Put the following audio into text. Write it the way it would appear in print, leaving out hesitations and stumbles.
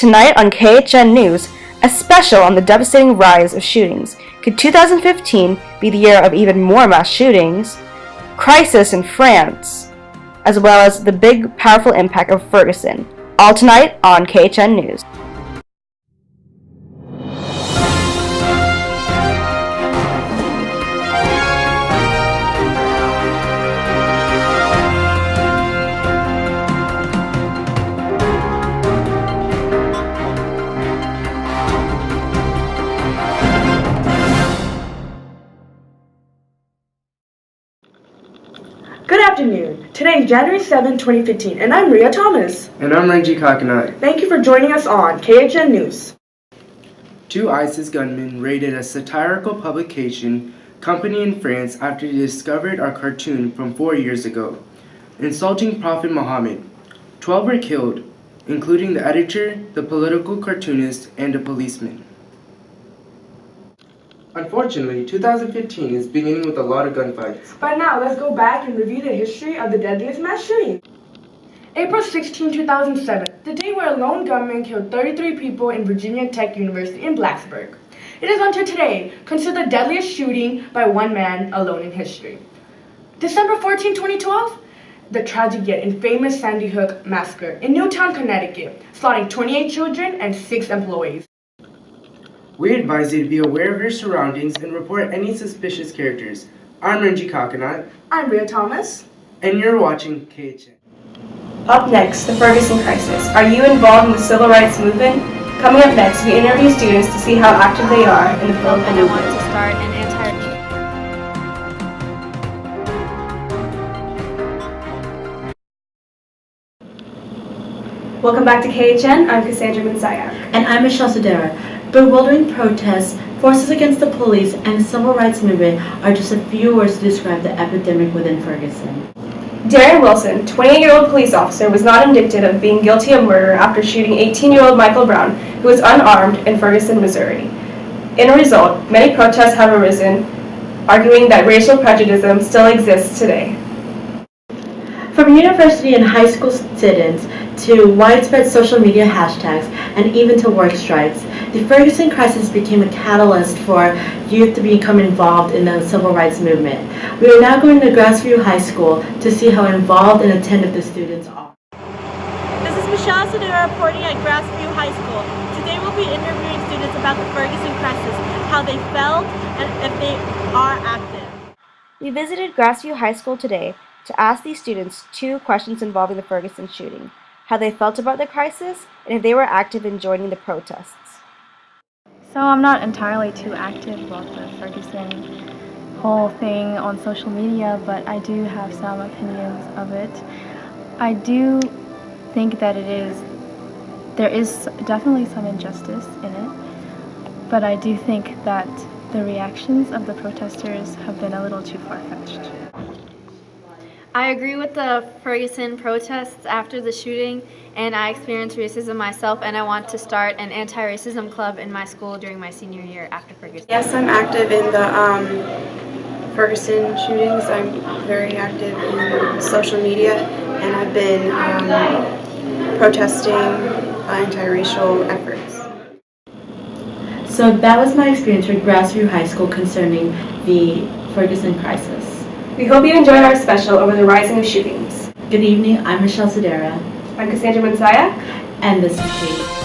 Tonight on KHN News, a special on the devastating rise of shootings. Could 2015 be the year of even more mass shootings? Crisis in France, as well as the big, powerful impact of Ferguson. All tonight on KHN News. Good afternoon. Today is January 7, 2015, and I'm Rhea Thomas. And I'm Renji Kakanai. Thank you for joining us on KHN News. Two ISIS gunmen raided a satirical publication company in France after they discovered our cartoon from 4 years ago, insulting Prophet Muhammad. 12 were killed, including the editor, the political cartoonist, and a policeman. Unfortunately, 2015 is beginning with a lot of gunfights. But now, let's go back and review the history of the deadliest mass shooting. April 16, 2007, the day where a lone gunman killed 33 people in Virginia Tech University in Blacksburg. It is until today considered the deadliest shooting by one man alone in history. December 14, 2012, the tragic yet infamous Sandy Hook massacre in Newtown, Connecticut, slaughtering 28 children and 6 employees. We advise you to be aware of your surroundings and report any suspicious characters. I'm Renji Kakanai. I'm Rhea Thomas. And you're watching KHN. Up next, the Ferguson crisis. Are you involved in the civil rights movement? Coming up next, we interview students to see how active they are in the field. And I wanted to start an Welcome back to KHN. I'm Cassandra Mansayak. And I'm Michelle Sedera. Bewildering protests, forces against the police, and the civil rights movement are just a few words to describe the epidemic within Ferguson. Darren Wilson, 28-year-old police officer, was not indicted of being guilty of murder after shooting 18-year-old Michael Brown, who was unarmed in Ferguson, Missouri. In a result, many protests have arisen, arguing that racial prejudice still exists today. From university and high school sit-ins to widespread social media hashtags and even to work strikes, the Ferguson crisis became a catalyst for youth to become involved in the civil rights movement. We are now going to Grassview High School to see how involved and attentive the students are. This is Michelle Sedera reporting at Grassview High School. Today we'll be interviewing students about the Ferguson crisis, how they felt, and if they are active. We visited Grassview High School today to ask these students 2 questions involving the Ferguson shooting: how they felt about the crisis, and if they were active in joining the protests. So I'm not entirely too active about the Ferguson whole thing on social media, but I do have some opinions of it. I do think that there is definitely some injustice in it, but I do think that the reactions of the protesters have been a little too far-fetched. I agree with the Ferguson protests after the shooting, and I experienced racism myself, and I want to start an anti-racism club in my school during my senior year after Ferguson. Yes, I'm active in the Ferguson shootings. I'm very active in social media, and I've been protesting anti-racial efforts. So that was my experience with Grassview High School concerning the Ferguson crisis. We hope you enjoyed our special over the rising of shootings. Good evening, I'm Michelle Sedera. I'm Cassandra Mansayak. And this is Kate.